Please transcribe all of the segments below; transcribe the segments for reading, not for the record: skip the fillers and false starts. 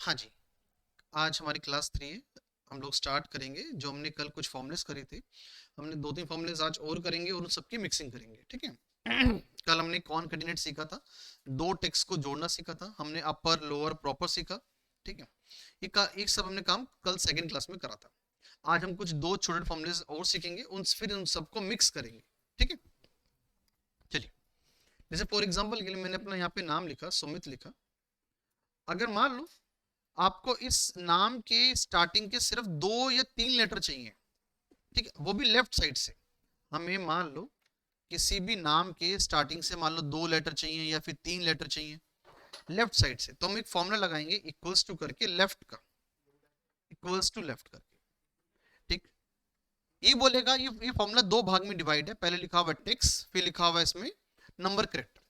हाँ जी, आज हमारी क्लास 3 है। हम लोग स्टार्ट करेंगे जो हमने कल कुछ फॉर्मुलेस करे थे। हमने 2-3 फॉर्मुलेस आज और करेंगे और उन सबकी मिक्सिंग करेंगे, ठीक है? कल हमने कॉनकेटिनेट सीखा था, दो टेक्स्ट को जोड़ना सीखा था, हमने अपर लोअर प्रॉपर सीखा, ठीक है? एक सब हमने काम कल सेकंड क्लास में करा था। आज हम कुछ दो छोटे फॉर्मुलेस और सीखेंगे, फिर उन सबको मिक्स करेंगे, ठीक है? चलिए, जैसे फॉर एग्जाम्पल के लिए मैंने अपना यहाँ पे नाम लिखा, सुमित लिखा। अगर मान लो आपको इस नाम के स्टार्टिंग के सिर्फ 2 या 3 लेटर चाहिए, ठीक है, वो भी लेफ्ट साइड से। हमें मान लो किसी भी नाम के स्टार्टिंग से मान लो 2 लेटर चाहिए या फिर 3 लेटर चाहिए लेफ्ट साइड से, तो हम एक फॉर्मूला लगाएंगे इक्वल्स टू करके लेफ्ट का, इक्वल्स टू लेफ्ट करके, ठीक। ये बोलेगा ये फॉर्मूला दो भाग में डिवाइड है, पहले लिखा हुआ टेक्स्ट, फिर लिखा हुआ इसमें नंबर करेक्टर।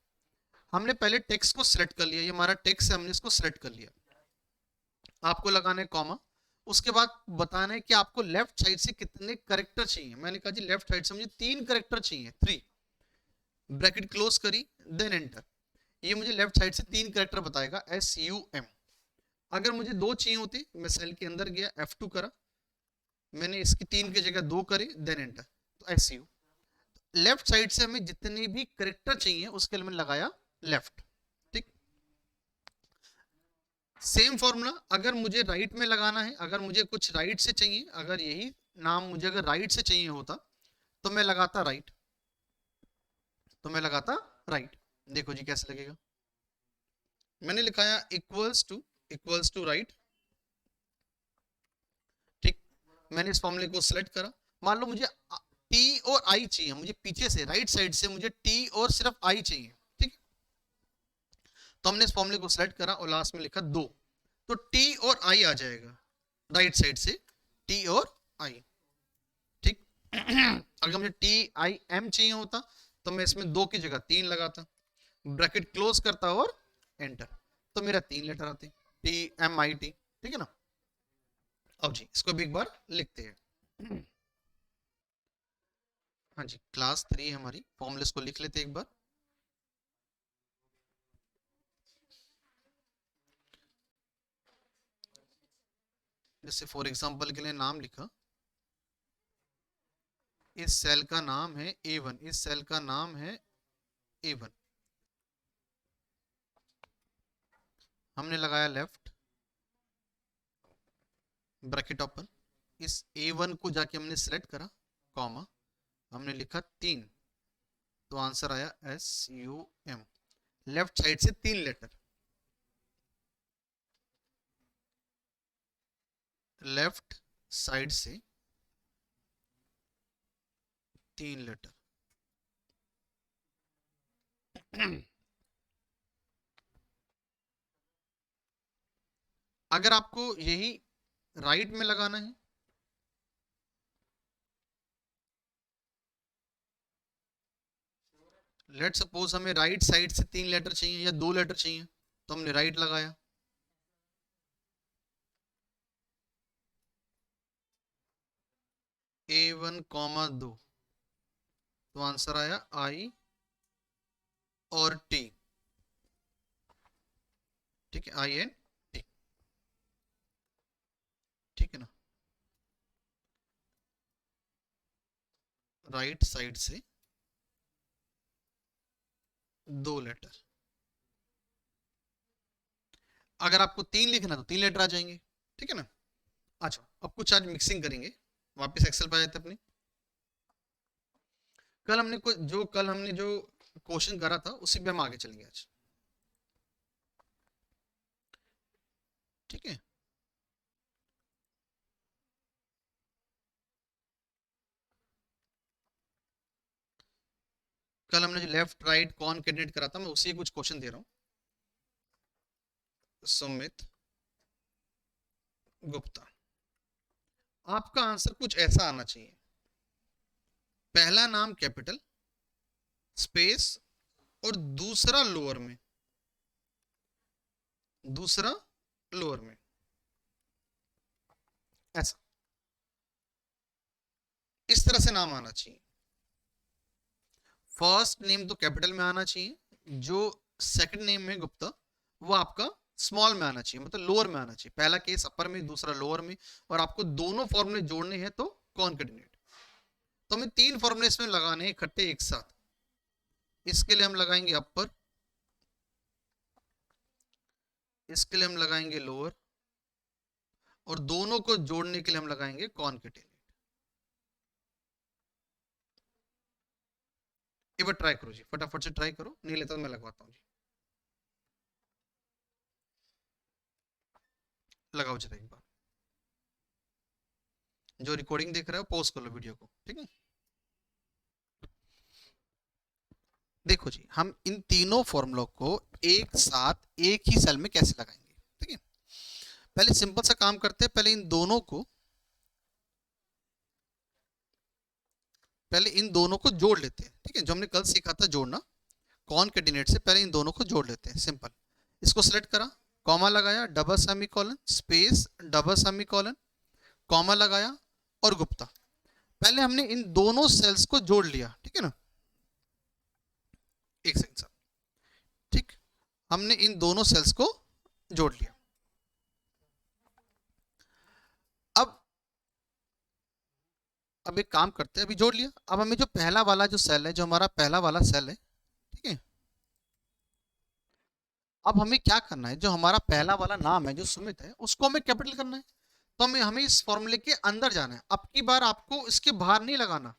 हमने पहले टेक्स्ट को सिलेक्ट कर लिया, ये हमारा टेक्स्ट है, हमने इसको सिलेक्ट कर लिया। आपको लगाना है कॉमा, उसके बाद बताना है कि आपको लेफ्ट साइड से कितने करेक्टर चाहिए। मैंने कहा जी लेफ्ट साइड से मुझे 3 करेक्टर चाहिए, 3, ब्रैकेट क्लोज करी, देन एंटर। ये मुझे लेफ्ट साइड से 3 करेक्टर बताएगा, SUM। अगर मुझे 2 चाहिए होते, मैं सेल के अंदर गया, F2 करा, मैंने इसकी 3 की जगह 2 करे, देन एंटर, तो SU। लेफ्ट साइड से हमें जितने भी करेक्टर चाहिए उसके लिए मैंने लगाया लेफ्ट, ठीक। सेम फॉर्मूला अगर मुझे राइट में लगाना है, अगर मुझे कुछ राइट से चाहिए, अगर यही नाम मुझे अगर राइट से चाहिए होता तो मैं लगाता राइट, तो मैं लगाता राइट। देखो जी कैसे लगेगा, मैंने लिखाया इक्वल्स टू राइट, ठीक। मैंने इस फॉर्मूले को सिलेक्ट करा, मान लो मुझे टी और आई चाहिए, मुझे पीछे से राइट साइड से मुझे टी और सिर्फ आई चाहिए, ठीक। तो हमने इस फॉर्मूले को सिलेक्ट करा और लास्ट में लिखा 2, तो टी और आई आ जाएगा राइट साइड से, टी और आई, ठीक। अगर मुझे TIM चाहिए होता तो मैं इसमें 2 की जगह 3 लगाता, ब्रैकेट क्लोज करता और एंटर, तो मेरा 3 लेटर आते, TMIT, ठीक है ना। अब जी इसको भी एक बार लिखते हैं। हाँ जी, क्लास 3 हमारी, फॉर्मुलेस को लिख लेते हैं एक बार। जैसे फॉर एग्जांपल के लिए नाम लिखा, इस सेल का नाम है A1, इस सेल का नाम है A1, हमने लगाया लेफ्ट, ब्रैकेट ओपन, इस A1 को जाके हमने सेलेक्ट करा, कॉमा, हमने लिखा 3, तो आंसर आया SUM। लेफ्ट साइड से 3 लेटर, लेफ्ट साइड से 3 लेटर। अगर आपको यही राइट में लगाना है, लेट सपोज हमें राइट साइड से 3 लेटर चाहिए या 2 लेटर चाहिए, तो हमने राइट लगाया, A1 कॉमा 2, तो आंसर आया I और T, ठीक है, INT, ठीक है ना। राइट साइड से 2 लेटर, अगर आपको 3 लिखना तो 3 लेटर आ जाएंगे, ठीक है ना। अच्छा, अब कुछ आज मिक्सिंग करेंगे, वापस एक्सेल पे आए थे अपने। कल हमने जो क्वेश्चन करा था उसी पे हम आगे चलेंगे आज, ठीक है। कल हमने जो लेफ्ट राइट कॉनकेटिनेट करा था, मैं उसी कुछ क्वेश्चन दे रहा हूँ। सुमित गुप्ता, आपका आंसर कुछ ऐसा आना चाहिए, पहला नाम कैपिटल, स्पेस, और दूसरा लोअर में, दूसरा लोअर में, ऐसा इस तरह से नाम आना चाहिए। फर्स्ट नेम तो कैपिटल में आना चाहिए, जो सेकंड नेम है गुप्ता वो आपका स्मॉल में आना चाहिए, मतलब लोअर में आना चाहिए। पहला केस अपर में, दूसरा लोअर में, और आपको दोनों फॉर्मूले जोड़ने हैं तो कॉन्केटिनेट। तो हमें 3 फॉर्मूले इसमें लगाने हैं इकट्ठे एक साथ। इसके लिए हम लगाएंगे अपर, इसके लिए हम लगाएंगे लोअर, और दोनों को जोड़ने के लिए हम लगाएंगे कॉन्केटिनेट। एक बार ट्राई करो जी, फटाफट से ट्राई करो, नहीं लेता तो मैं लगवाता हूँ जी। लगाओ जरा एक बार, जो रिकॉर्डिंग देख रहे हो पॉज कर लो वीडियो को, ठीक है। देखो जी, हम इन तीनों फॉर्मूलों को एक साथ एक ही सेल में कैसे लगाएंगे, ठीक है। पहले सिंपल सा काम करते हैं, पहले इन दोनों को जोड़ लेते हैं, ठीक है। जो हमने कल सीखा था जोड़ना कॉन्केटिनेट से, पहले इन दोनों को जोड़ लेते हैं। सिंपल, इसको सिलेक्ट करा, कॉमा लगाया, double semicolon, space, double semicolon, comma लगाया और गुप्ता। पहले हमने इन दोनों सेल्स को जोड़ लिया, ठीक है ना। एक सेकंड सर, ठीक, हमने इन दोनों सेल्स को जोड़ लिया। अब एक काम करते हैं, अभी जोड़ लिया, अब हमें जो पहला वाला जो सेल है, जो हमारा पहला वाला सेल है, ठीक है, अब हमें क्या करना है, जो हमारा पहला वाला नाम है जो सुमित है, उसको हमें कैपिटल करना है। तो हमें इस फॉर्मूले के अंदर जाना है। अब की बार आपको इसके बाहर नहीं लगाना,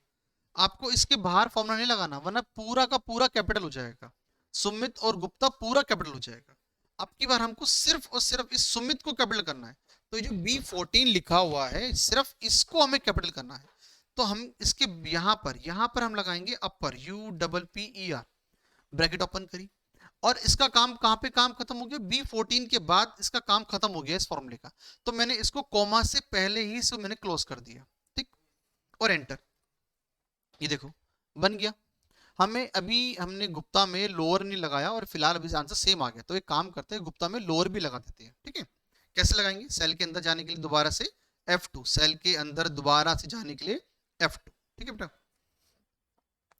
आपको इसके बाहर फॉर्मूला नहीं लगाना, वरना पूरा का पूरा कैपिटल हो जाएगा, सुमित और गुप्ता पूरा कैपिटल हो जाएगा। अब की बार हमको सिर्फ और सिर्फ इस सुमित को कैपिटल करना है। तो जो B14 लिखा हुआ है, सिर्फ इसको हमें कैपिटल करना है। तो हम इसके यहाँ पर हम लगाएंगे अपर, UPPER, ब्रैकेट ओपन करी, और इसका काम कहाँ पे काम खत्म हो गया, B14 के बाद इसका काम खत्म हो गया इस फॉर्मूले का। तो मैंने इसको कॉमा से पहले ही से मैंने क्लोज कर दिया, ठीक, और एंटर। ये देखो बन गया। हमने गुप्ता में लोअर नहीं लगाया, और फिलहाल अभी आंसर सेम आ गया। तो एक काम करते हैं, गुप्ता में लोअर भी लगा देते हैं, ठीक है। कैसे लगाएंगे, सेल के अंदर जाने के लिए दोबारा से F2, सेल के अंदर दोबारा से जाने के लिए F2, ठीक है बेटा।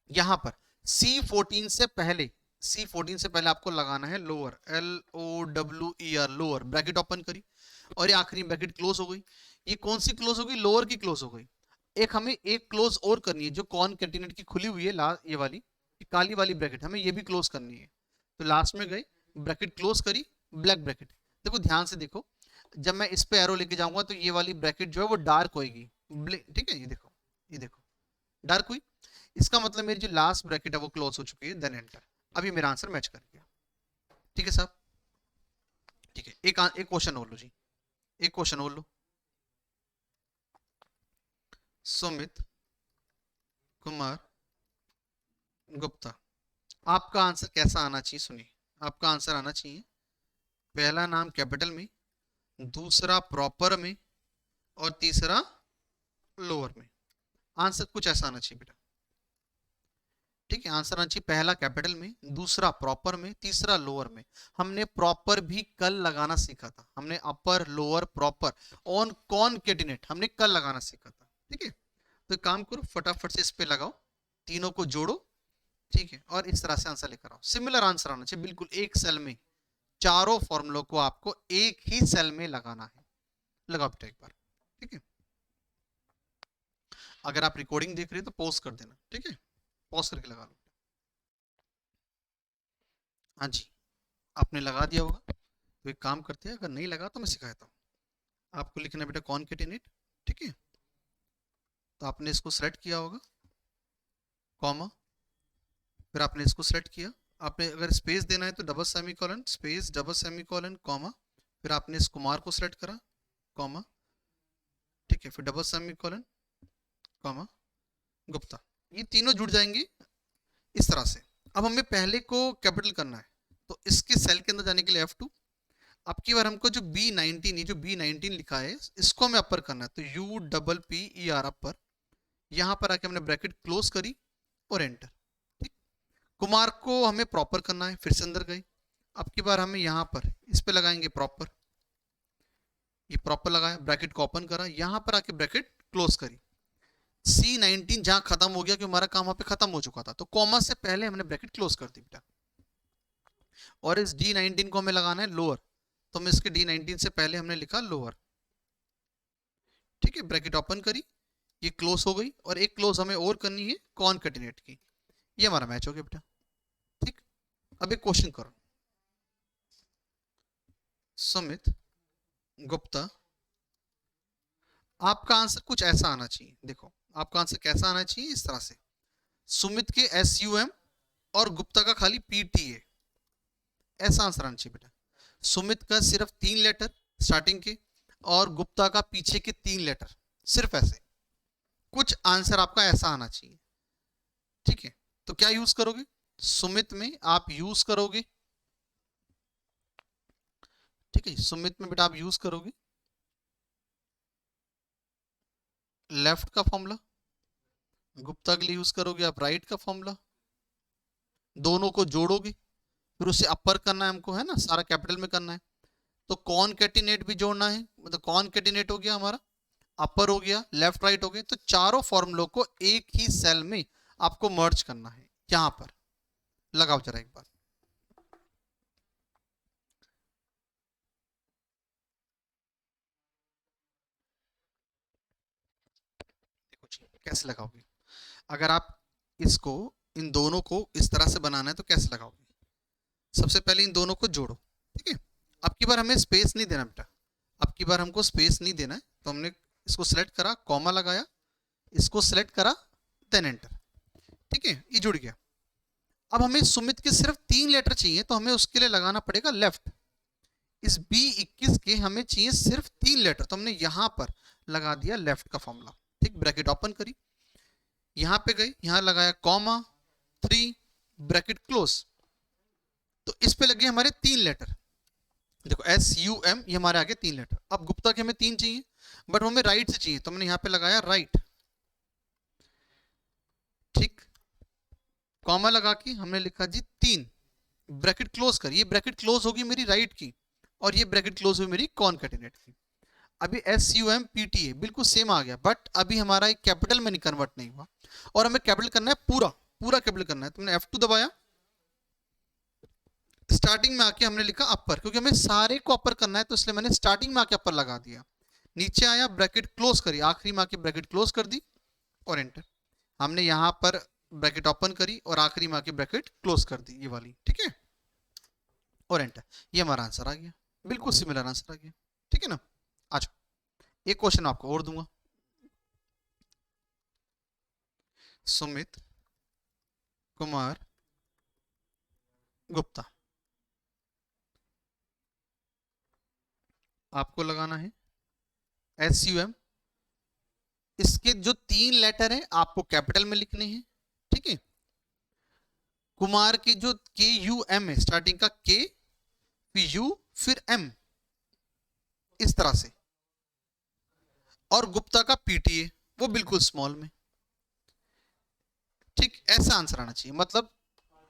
यहां पर C14 से पहले आपको लगाना है lower, LOWER, lower, bracket open करी, और ये आखिरी ब्रैकेट क्लोज हो गई। ये कौन सी क्लोज हो गई, लोअर की क्लोज हो गई। हमें एक क्लोज और करनी है, जो कॉन्केटिनेट की खुली हुई है, ये वाली, ये काली वाली ब्रैकेट हमें ये भी क्लोज करनी है। तो लास्ट में गए, ब्रैकेट क्लोज करी, ब्लैक ब्रैकेट। देखो ध्यान से देखो, जब मैं इस पे एरो लेके जाऊंगा तो ये वाली ब्रैकेट जो है वो डार्क होगी, ठीक है। ये देखो डार्क हुई, इसका मतलब मेरी जो लास्ट ब्रैकेट है वो क्लोज हो चुकी है, देन एंटर। अभी मेरा आंसर मैच कर गया, ठीक है साहब, ठीक है। एक क्वेश्चन और लो जी, एक क्वेश्चन और लो। सुमित कुमार गुप्ता, आपका आंसर कैसा आना चाहिए, सुनिए। आपका आंसर आना चाहिए पहला नाम कैपिटल में, दूसरा प्रॉपर में, और तीसरा लोअर में। आंसर कुछ ऐसा आना चाहिए बेटा, ठीक है। आंसर आना चाहिए पहला कैपिटल में, दूसरा प्रॉपर में, तीसरा लोअर में। हमने प्रॉपर भी कल लगाना सीखा था, हमने upper lower proper on concatenate हमने कल लगाना सीखा था, ठीक है। तो काम करो, फटाफट से इस पे लगाओ, तीनों को जोड़ो, ठीक है, और इस तरह से आंसर लेकर आओ। सिमिलर आंसर आना चाहिए, बिल्कुल एक सेल में, चारों फॉर्मूलों को आपको एक ही सेल में लगाना है। लगाओ बेटा एक बार, ठीक है। अगर आप रिकॉर्डिंग देख रहे हो तो पॉज कर देना, ठीक है, पॉज करके लगा लो। हाँ जी, आपने लगा दिया होगा। तो एक काम करते हैं, अगर नहीं लगा तो मैं सिखाता हूँ। आपको लिखना है बेटा कॉन्केटिनेट, ठीक है। तो आपने इसको सेलेक्ट किया होगा, कॉमा, फिर आपने इसको सेलेक्ट किया। आपने अगर स्पेस देना है तो double semicolon, space, double semicolon, comma, फिर आपने इस कुमार को सेलेक्ट करा, कॉमा, ठीक है, फिर डबल सेमीकोलन, कॉमा, गुप्ता। ये तीनों जुड़ जाएंगे इस तरह से। अब हमें पहले को कैपिटल करना है, तो इसके सेल के अंदर जाने के लिए F2। अब की बार हमको जो B19, ये जो B19 लिखा है, इसको हमें अपर करना है, तो UPPER अपर। यहां पर आके हमने ब्रैकेट क्लोज करी और एंटर, ठीक। कुमार को हमें प्रॉपर करना है, फिर से अंदर गए। अब की बार हमें यहाँ पर इस पे लगाएंगे प्रॉपर, ये प्रॉपर लगाया, ब्रैकेट को ओपन करा, यहां पर आके ब्रैकेट क्लोज करी। C19 जहां खत्म हो गया, क्योंकि हमारा काम वहां पे खत्म हो चुका था, तो कॉमा से पहले हमने ब्रैकेट क्लोज कर दी बेटा। और इस D19 को हमें लगाना है लोअर, तो हम इसके D19 से पहले हमने लिखा लोअर, ठीक है, ब्रैकेट ओपन करी, ये क्लोज हो गई, और एक क्लोज हमें और करनी है कॉनकैटिनेट की। ये हमारा मैच हो गया बेटा, ठीक। अब एक क्वेश्चन करो, सुमित गुप्ता, आपका आंसर कुछ ऐसा आना चाहिए। देखो आपका आंसर कैसा आना चाहिए, इस तरह से, सुमित के SUM और गुप्ता का खाली PTA, ऐसा आंसर आना चाहिए बेटा। सुमित का सिर्फ 3 लेटर स्टार्टिंग के, और गुप्ता का पीछे के 3 लेटर, सिर्फ ऐसे कुछ आंसर आपका ऐसा आना चाहिए, ठीक है। तो क्या यूज करोगे, सुमित में आप यूज करोगे, ठीक है, सुमित में बेटा आप यूज करोगे लेफ्ट का फॉर्मूला, गुप्ता के लिए यूज करोगे आप राइट का फॉर्मूला, दोनों को जोड़ोगे, फिर उसे अपर करना है हमको, है ना, सारा कैपिटल में करना है, तो कॉनकैटिनेट भी जोड़ना है, मतलब कॉनकैटिनेट हो गया हमारा, अपर हो गया, लेफ्ट राइट हो गए, तो चारों फॉर्मूलों को एक ही सेल में आपको मर्ज करना है। यहां पर लगाओ जरा एक बार, देखो जी कैसे लगाओगे। अगर आप इसको, इन दोनों को इस तरह से बनाना है तो कैसे लगाओगे, सबसे पहले इन दोनों को जोड़ो, ठीक है। अब की बार हमें स्पेस नहीं देना बेटा, अब की बार हमको स्पेस नहीं देना है, तो हमने इसको सिलेक्ट करा, कॉमा लगाया, इसको सिलेक्ट करा, देन एंटर, ठीक है, ये जुड़ गया। अब हमें सुमित के सिर्फ 3 लेटर चाहिए, तो हमें उसके लिए लगाना पड़ेगा लेफ्ट। इस B21 के हमें चाहिए सिर्फ 3 लेटर, तो हमने यहां पर लगा दिया लेफ्ट का फॉर्मूला, ठीक, ब्रैकेट ओपन करी, यहां पे गए, यहां लगाया कॉमा 3 ब्रैकेट क्लोज, तो इस पे लगे हमारे 3 लेटर, देखो SUM, ये हमारे आगे 3 लेटर। अब गुप्ता के हमें 3 चाहिए, बट हमें राइट से चाहिए, तो हमने यहां पे लगाया राइट, ठीक, कॉमा लगा के हमने लिखा जी 3 ब्रैकेट क्लोज कर, ये ब्रैकेट क्लोज होगी मेरी राइट की, और ये ब्रैकेट क्लोज हुई मेरी कॉनकैटिनेट की। अभी SUM PTA बिल्कुल सेम आ गया, बट अभी हमारा एक कैपिटल में नहीं कन्वर्ट नहीं हुआ, और हमें कैपिटल करना है पूरा, पूरा कैपिटल करना है, तो हमने F2 दबाया, स्टार्टिंग में आके हमने लिखा अपर, क्योंकि हमें सारे को अपर करना है, तो इसलिए मैंने स्टार्टिंग में आके अपर लगा दिया, नीचे आया ब्रैकेट क्लोज करी, आखिरी में आके ब्रैकेट क्लोज कर दी, और एंटर। हमने यहां पर ब्रैकेट ओपन करी और आखिरी में आके ब्रैकेट क्लोज कर दी, ये वाली, ठीक है, और एंटर। ये हमारा आंसर आ गया, बिल्कुल सिमिलर आंसर आ गया, ठीक है ना। अच्छा, एक क्वेश्चन आपको और दूंगा, सुमित कुमार गुप्ता, आपको लगाना है SUM, इसके जो 3 लेटर हैं आपको कैपिटल में लिखने हैं, ठीक है। कुमार के जो KUM है, स्टार्टिंग का K, फिर U, फिर M, इस तरह से, और गुप्ता का PTA वो बिल्कुल स्मॉल में, ठीक, ऐसा आंसर आना चाहिए। मतलब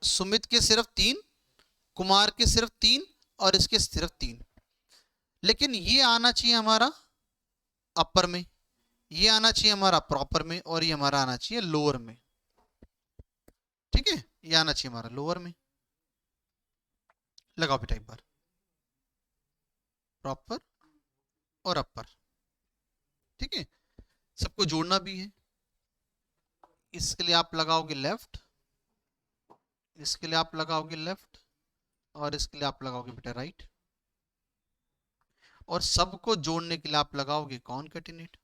सुमित के सिर्फ 3, कुमार के सिर्फ 3, और इसके सिर्फ 3, लेकिन ये आना चाहिए हमारा अपर में, ये आना चाहिए हमारा प्रॉपर में, और ये हमारा आना चाहिए लोअर में, ठीक है, ये आना चाहिए हमारा लोअर में। लगाओ बेटा एक बार, प्रॉपर और अपर, ठीक है, सबको जोड़ना भी है, इसके लिए आप लगाओगे लेफ्ट, इसके लिए आप लगाओगे लेफ्ट, और इसके लिए आप लगाओगे बेटा राइट, और सबको जोड़ने के लिए आप लगाओगे कॉनकैटिनेट।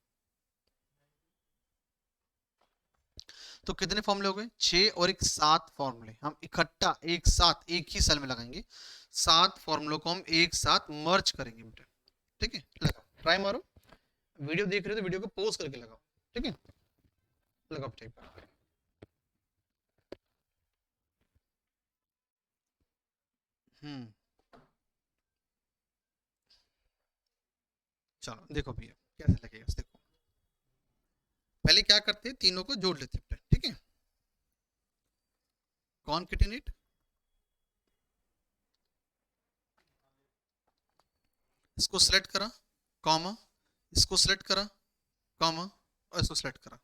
तो कितने फॉर्मूले हो गए, 6 और एक 7 फॉर्मूले हम इकट्ठा एक साथ एक ही सेल में लगाएंगे, 7 फॉर्मूलों को हम एक साथ मर्ज करेंगे बेटा, ठीक है। लगाओ, ट्राई मारो, वीडियो देख रहे हो तो वीडियो को पॉज करके लगाओ, ठीक है, लगाओ बेटा। चलो देखो भैया कैसे लगेगा, देखो पहले क्या करते हैं, तीनों को जोड़ लेते हैं, ठीक है, कॉनकैटिनेट, इसको सिलेक्ट करा, कॉमा, इसको सिलेक्ट करा, कॉमा, और इसको सिलेक्ट करा,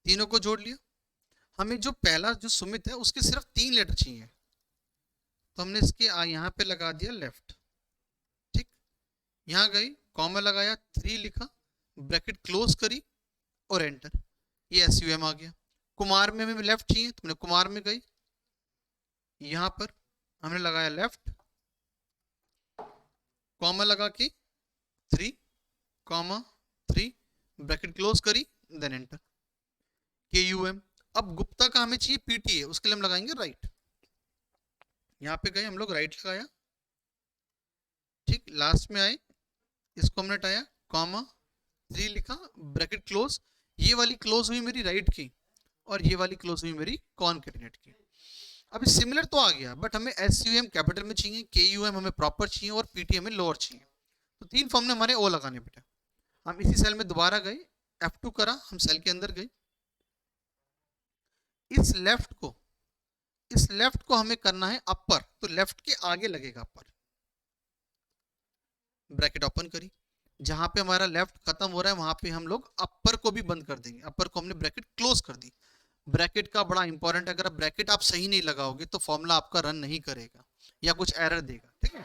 तीनों को जोड़ लिया। हमें जो पहला जो सुमित है उसके सिर्फ 3 लेटर चाहिए, तो हमने इसके यहाँ पे लगा दिया लेफ्ट, ठीक, यहाँ गई, कॉमा लगाया, 3 लिखा, ब्रैकेट क्लोज करी और एंटर, ये SUM आ गया। कुमार में हमें लेफ्ट चाहिए, तुमने कुमार में गई, यहाँ पर हमने लगाया लेफ्ट, कॉमा लगा के 3 कॉमा 3 ब्रैकेट क्लोज करी, देन एंटर, KUM। अब गुप्ता का हमें चाहिए PTA, उसके लिए हम लगाएंगे राइट, यहाँ पे गए हम लोग, राइट लगाया, ठीक, लास्ट में आए, इसको हमने हटाया, कॉमा 3 लिखा, ब्रैकेट क्लोज, ये वाली क्लोज हुई मेरी राइट की और ये वाली क्लोज हुई मेरी कॉनकैटिनेट की। अभी सिमिलर तो आ गया, बट हमें SUM कैपिटल में चाहिए, KUM हमें प्रॉपर चाहिए और PT हमें लोअर चाहिए। तो 3 फॉर्मूले हमारे ओ लगाने बेटा। हम इसी सेल में दोबारा गए, F2 करा, हम सेल के अंदर गए, इस लेफ्ट को हमें करना है अपर, तो लेफ्ट के आगे लगेगा अपर, ब्रैकेट ओपन करी, जहां पे हमारा लेफ्ट खत्म हो रहा है वहां पे हम लोग अपर को भी बंद कर देंगे, अपर को हमने ब्रैकेट क्लोज कर दी। ब्रैकेट का बड़ा इंपॉर्टेंट है, अगर ब्रैकेट आप सही नहीं लगाओगे तो फॉर्मूला आपका रन नहीं करेगा या कुछ एरर देगा, ठीक है।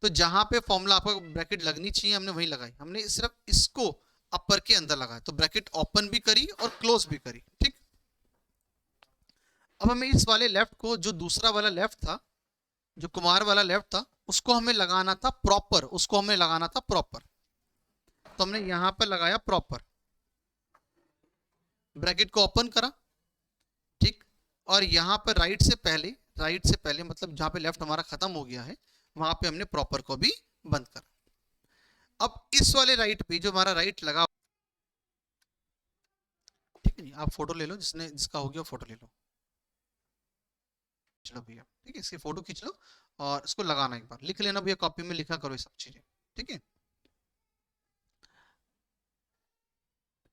तो जहां पे फॉर्मूला आपका ब्रैकेट लगनी चाहिए हमने वहीं लगाई, हमने सिर्फ इसको अपर के अंदर लगाया, तो ब्रैकेट ओपन भी करी और क्लोज भी करी, ठीक। अब हमें इस वाले लेफ्ट को, जो दूसरा वाला लेफ्ट था, जो कुमार वाला लेफ्ट था, उसको हमें लगाना था प्रॉपर, उसको हमें लगाना था प्रॉपर, तो हमने यहां पर लगाया प्रॉपर, ब्रैकेट को ओपन करा, ठीक, और यहां पर राइट से पहले मतलब जहां पे लेफ्ट हमारा खत्म हो गया है वहां पे हमने प्रॉपर को भी बंद करा। अब इस वाले राइट पे जो हमारा राइट लगा, ठीक है, आप फोटो ले लो, जिसका हो गया फोटो ले लो, चलो भैया, ठीक है, इसकी फोटो खींच लो और इसको लगाना, एक बार लिख लेना भैया, कॉपी में लिखा करो ये सब चीजें, ठीक है,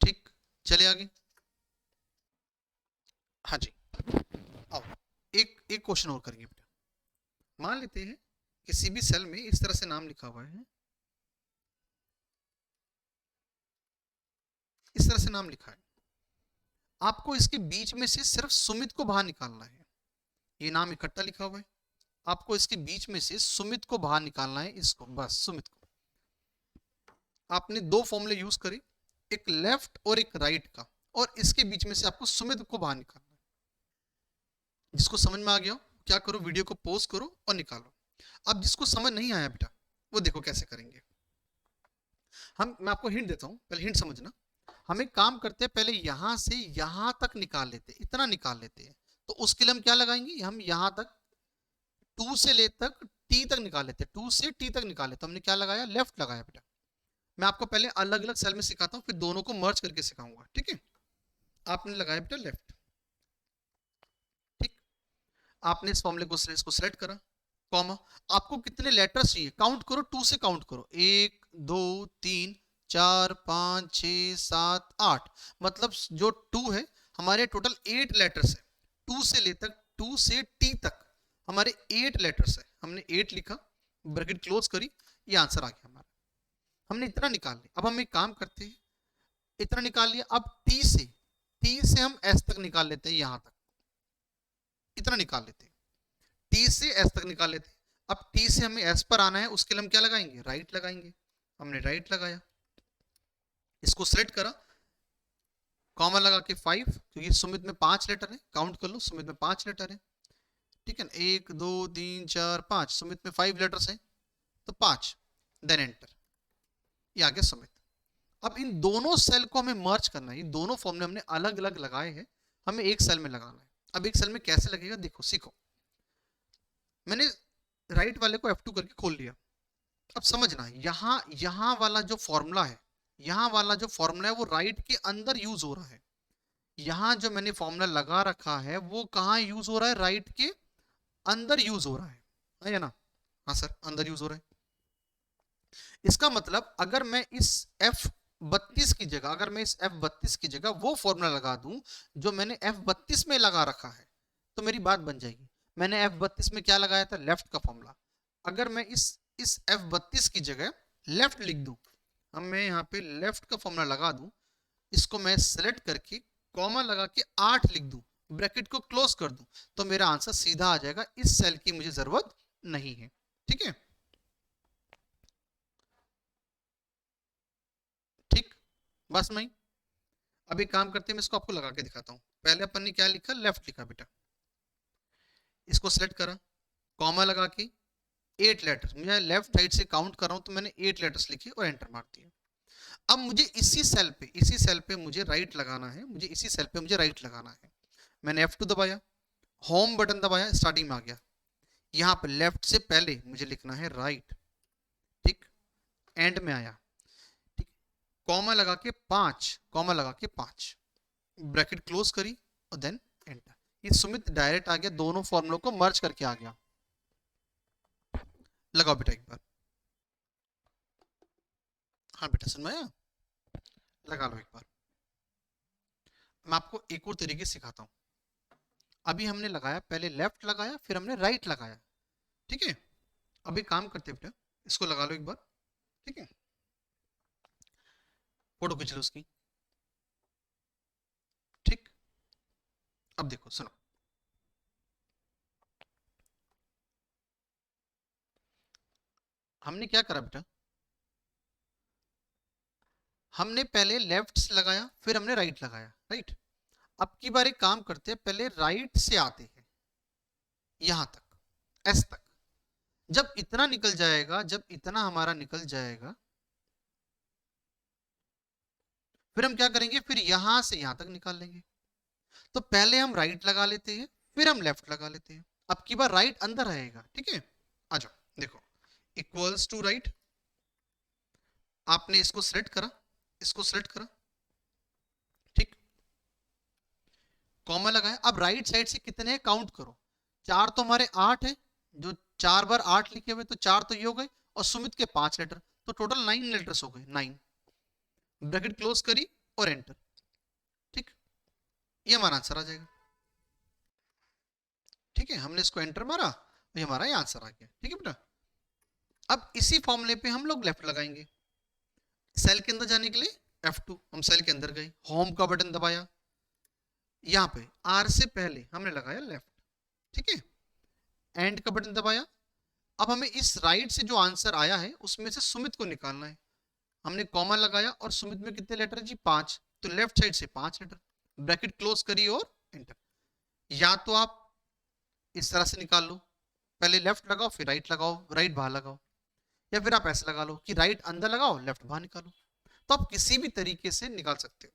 ठीक, चले आगे। हाँ जी, अब एक क्वेश्चन और करेंगे बेटा। मान लेते हैं किसी भी सेल में इस तरह से नाम लिखा हुआ है, इस तरह से नाम लिखा है, आपको इसके बीच में से सिर्फ सुमित को बाहर निकालना है, ये नाम इकट्ठा लिखा हुआ है, आपको इसके बीच में से सुमित को बाहर निकालना है, इसको बस सुमित को। आपने 2 फॉर्मूले यूज करे, एक लेफ्ट और एक राइट का, और इसके बीच में से आपको सुमित को बाहर निकालना है। जिसको समझ में आ गया हो क्या करो, वीडियो को पॉज करो और निकालो। अब जिसको समझ नहीं आया बेटा वो देखो कैसे करेंगे। मैं आपको हिंट देता हूं, पहले हिंट समझना। हम एक काम करते हैं, पहले यहां से यहां तक निकाल लेते, इतना निकाल लेते हैं, तो उसके लिए हम क्या लगाएंगे, हम यहां तक 2 से ले तक टी तक निकाल लेते, 2 से टी तक निकाल लेते, हमने क्या लगाया, लेफ्ट लगाया बेटा। मैं आपको पहले अलग अलग सेल में सिखाता हूँ, फिर दोनों को मर्ज करके सिखाऊंगा, ठीक है। आपने लगाया बेटा लेफ्ट, ठीक, आपने इस फॉर्मूले को इसको सेलेक्ट करा, कॉमा, आपको कितने लेटर्स चाहिए काउंट करो, 2 से काउंट करो, 1 2 3 4 5 6 7 8, मतलब जो 2 है हमारे टोटल 8 लेटर्स है, 2 से ले तक, 2 से टी तक हमारे 8 लेटर्स है, हमने 8 लिखा, ब्रैकेट क्लोज करी, ये आंसर आ गया हमारा, हमने इतना निकाल लिया। अब हम एक काम करते हैं, इतना निकाल लिया, अब टी से हम एस तक निकाल लेते हैं, यहां तक इतना निकाल लेते हैं, टी से एस तक निकाल लेते हैं। अब टी से हमें एस पर आना है, उसके लिए हम क्या लगाएंगे, राइट लगाएंगे, हमने राइट लगाया, इसको सेलेक्ट करा, कॉमा लगा के 5, क्योंकि सुमित में 5 लेटर है, काउंट कर लो, सुमित में 5 लेटर है, ठीक है ना, 1 2 3 4 5, सुमित में 5 लेटर्स है तो 5, देन एंटर, ये आ गया सुमित। अब इन दोनों सेल को हमें मर्ज करना है, ये दोनों फॉर्मूले हमने अलग अलग लगाए हैं, हमें एक सेल में लगाना है। अब एक सेल में कैसे लगेगा देखो, सीखो। मैंने राइट वाले को F2 करके खोल लिया, अब समझना, यहां वाला जो फॉर्मूला है, यहां वाला जो फॉर्मूला है वो राइट के अंदर यूज हो रहा है, यहां जो मैंने फॉर्मूला लगा रखा है वो कहां यूज हो रहा है, राइट के अंदर यूज हो रहा है ना, हाँ सर अंदर यूज हो रहा है। इसका मतलब अगर मैं इस F32 की जगह, अगर मैं इस F32 की जगह वो फॉर्मूला लगा दूं जो मैंने F32 में लगा रखा है, तो मेरी बात बन जाएगी। मैंने F32 में क्या लगाया था, लेफ्ट का फॉर्मूला, अगर मैं इस F32 की जगह लेफ्ट लिख दूं, अब मैं यहाँ पे लेफ्ट का फॉर्मूला लगा दूं, इसको मैं सेलेक्ट करके कॉमा लगा के 8 लिख दूं, ब्रैकेट को क्लोज कर दूं, तो मेरा आंसर सीधा आ जाएगा, इस सेल की मुझे जरूरत नहीं है, ठीक है। बस में ही। अब एक काम करते हैं, मैं इसको आपको लगा के दिखाता हूँ। पहले अपन ने क्या लिखा, लेफ्ट लिखा बेटा, इसको सेलेक्ट करा, कॉमा लगा के 8 लेटर, मैं लेफ्ट साइड से काउंट कर रहा हूँ तो मैंने 8 लेटर्स लिखे और एंटर मार दिया। अब मुझे इसी सेल पे मुझे राइट लगाना है, मुझे इसी सेल पे मुझे राइट लगाना है। मैंने F2 दबाया, होम बटन दबाया, स्टार्टिंग में आ गया। यहाँ पे लेफ्ट से पहले मुझे लिखना है राइट, ठीक, एंड में आया, ठीक, कॉमा लगा के 5, कॉमा लगा के 5, ब्रैकेट क्लोज करी और देन एंटर। ये सुमित डायरेक्ट आ गया, दोनों फॉर्मुलों को मर्ज करके आ गया। लगाओ बेटा एक बार। हाँ बेटा सुन आया, लगा लो एक बार। मैं आपको एक और तरीके सिखाता हूँ। अभी हमने लगाया, पहले लेफ्ट लगाया, फिर हमने राइट लगाया, ठीक है। अभी काम करते बेटा, इसको लगा लो एक बार, ठीक है। फोटो खींच लो उसकी, ठीक। अब देखो सुनो, हमने क्या करा बेटा, हमने पहले लेफ्ट से लगाया, फिर हमने राइट लगाया, राइट। अब की बार एक काम करते हैं, पहले राइट से आते हैं यहां तक, एस तक। जब इतना निकल जाएगा, जब इतना हमारा निकल जाएगा, फिर हम क्या करेंगे, फिर यहां से यहां तक निकाल लेंगे। तो पहले हम राइट लगा लेते हैं, फिर हम लेफ्ट लगा लेते हैं। अब की बार राइट अंदर रहेगा, ठीक है। आ जाओ देखो, इक्वल्स टू राइट, आपने इसको सेलेक्ट करा, इसको सेलेक्ट करा, ठीक, कॉमा लगाया। अब राइट साइड से कितने काउंट करो, 4 तो हमारे 8 है, जो 4 बार 8 लिखे हुए, तो 4 तो ये हो गए, और सुमित के 5 लेटर, तो टोटल 9 लेटर्स हो गए, 9। ब्रैकेट क्लोज करी और एंटर, ठीक, ये हमारा आंसर आ जाएगा, ठीक है। हमने इसको एंटर मारा, ये हमारा ये आंसर आ गया, ठीक है बेटा। अब इसी फॉर्मूले पे हम लोग लेफ्ट लगाएंगे। सेल के अंदर जाने के लिए F2, हम सेल के अंदर गए, होम का बटन दबाया, यहाँ पे R से पहले हमने लगाया लेफ्ट, ठीक है, एंड का बटन दबाया। अब हमें इस राइट से जो आंसर आया है उसमें से सुमित को निकालना है। हमने कॉमा लगाया, और सुमित में कितने लेटर है जी, 5, तो लेफ्ट साइड से 5 लेटर, ब्रैकेट क्लोज करिए और एंटर। या तो आप इस तरह से निकाल लो, पहले लेफ्ट लगाओ फिर राइट लगाओ, राइट बाहर लगाओ, या फिर आप ऐसे लगा लो कि राइट अंदर लगाओ लेफ्ट बाहर निकालो। तो आप किसी भी तरीके से निकाल सकते हो।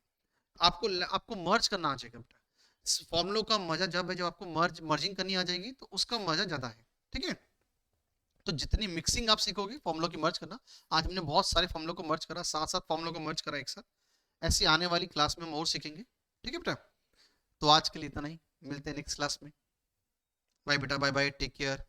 आपको आपको मर्ज करना आ जाएगा बेटा। फॉर्मुलों का मजा जब है, जब आपको मर्जिंग करनी आ जाएगी तो उसका मजा ज्यादा है, ठीक है। तो जितनी मिक्सिंग आप सीखोगे फॉर्मुलों की मर्ज करना, आज हमने बहुत सारे फॉर्मुलों को मर्ज करा, 7 फॉर्मुलों को मर्ज करा एक साथ। ऐसी आने वाली क्लास में हम और सीखेंगे, ठीक है बेटा। तो आज के लिए इतना ही, मिलते हैं नेक्स्ट क्लास में। बाय बेटा, बाय बाय, टेक केयर।